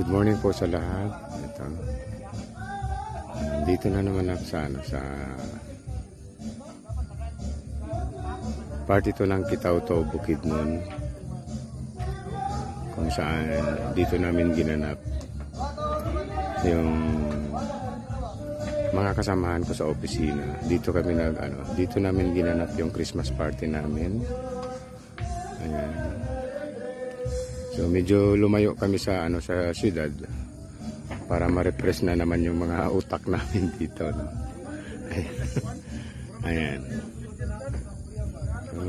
Good morning po sa lahat. Ito. Dito na naman ako sa party to ng Kitao-to Bukidnon, kung saan dito namin ginanap yung mga kasamahan ko sa opisina. Dito kami dito namin ginanap yung Christmas party namin. Ayan. So medyo lumayo kami sa sa syudad para ma-refresh na naman yung mga utak namin dito, no? Ayan. So,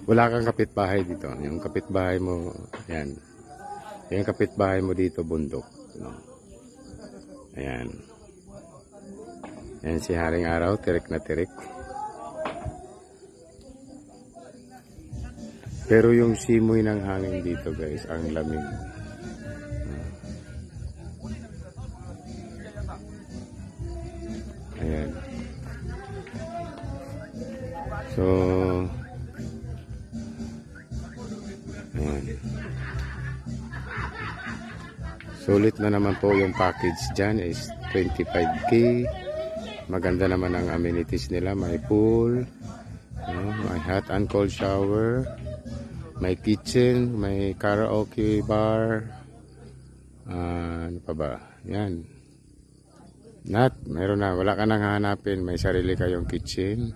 wala kang kapitbahay dito. Yung kapitbahay mo, ayan. Yung kapitbahay mo dito, bundok, no? Ayan. Ayan si Haring Araw, tirik na tirik. Pero yung simoy ng hangin dito, guys, ang lamig. Ayan. So, ayan. Sulit na naman po yung package dyan is 25K. Maganda naman ang amenities nila. May pool, may hot and cold shower, may kitchen, may karaoke bar, ano pa ba? Yan. Meron na, wala ka nang hahanapin. May sarili kayong kitchen,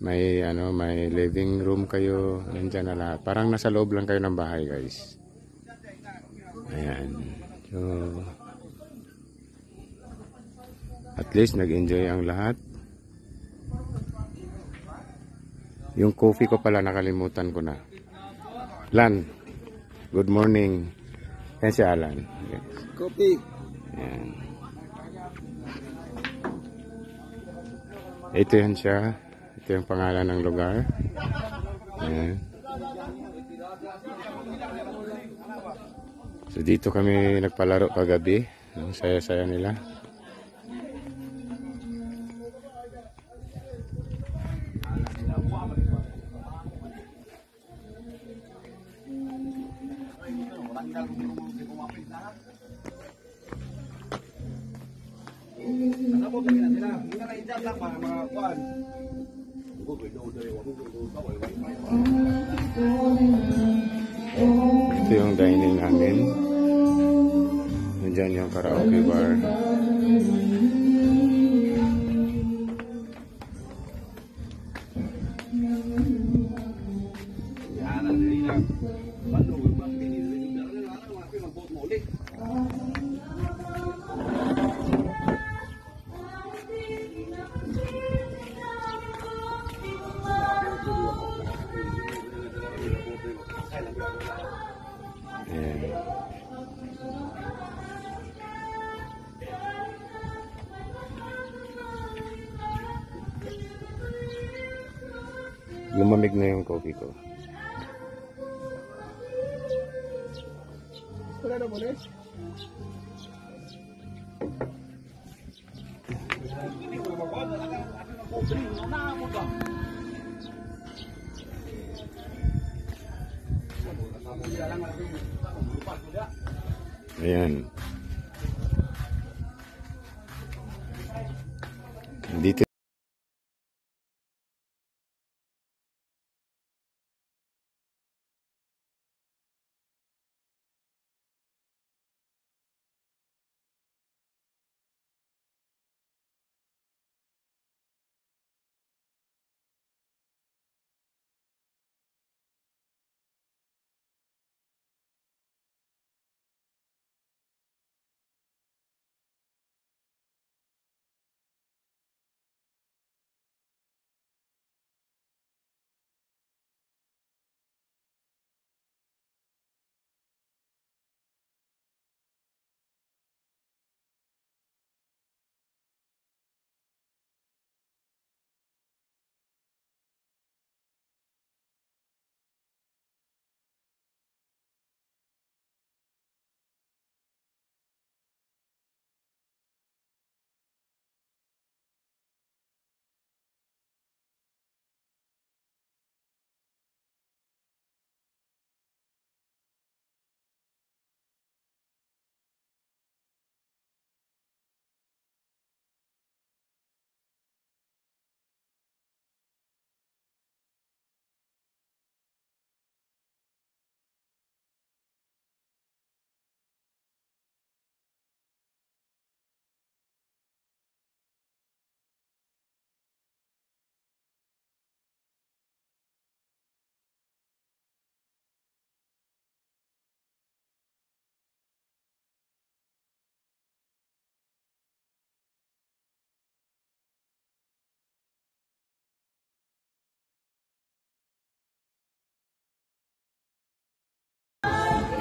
may may living room kayo, nandiyan na lahat. Parang nasa loob lang kayo ng bahay, guys. Ayan. So, at least nag-enjoy ang lahat. Yung coffee ko pala nakalimutan ko na. Lan, good morning. Yan si Alan. Yes. Coffee. Yan. Ito yan siya. Ito yung pangalan ng lugar. Yan. So dito kami nagpalaro kagabi. Ang saya-saya nila. Ito yung dining namin. Nandiyan yung karaoke bar. Lumamig na yung coffee ko. Ayan. Dito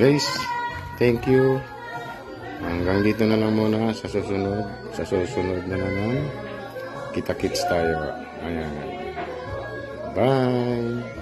Guys, thank you. Hanggang dito na lang muna sa susunod. Sa susunod na naman. Kita-kits tayo. Ayan. Bye.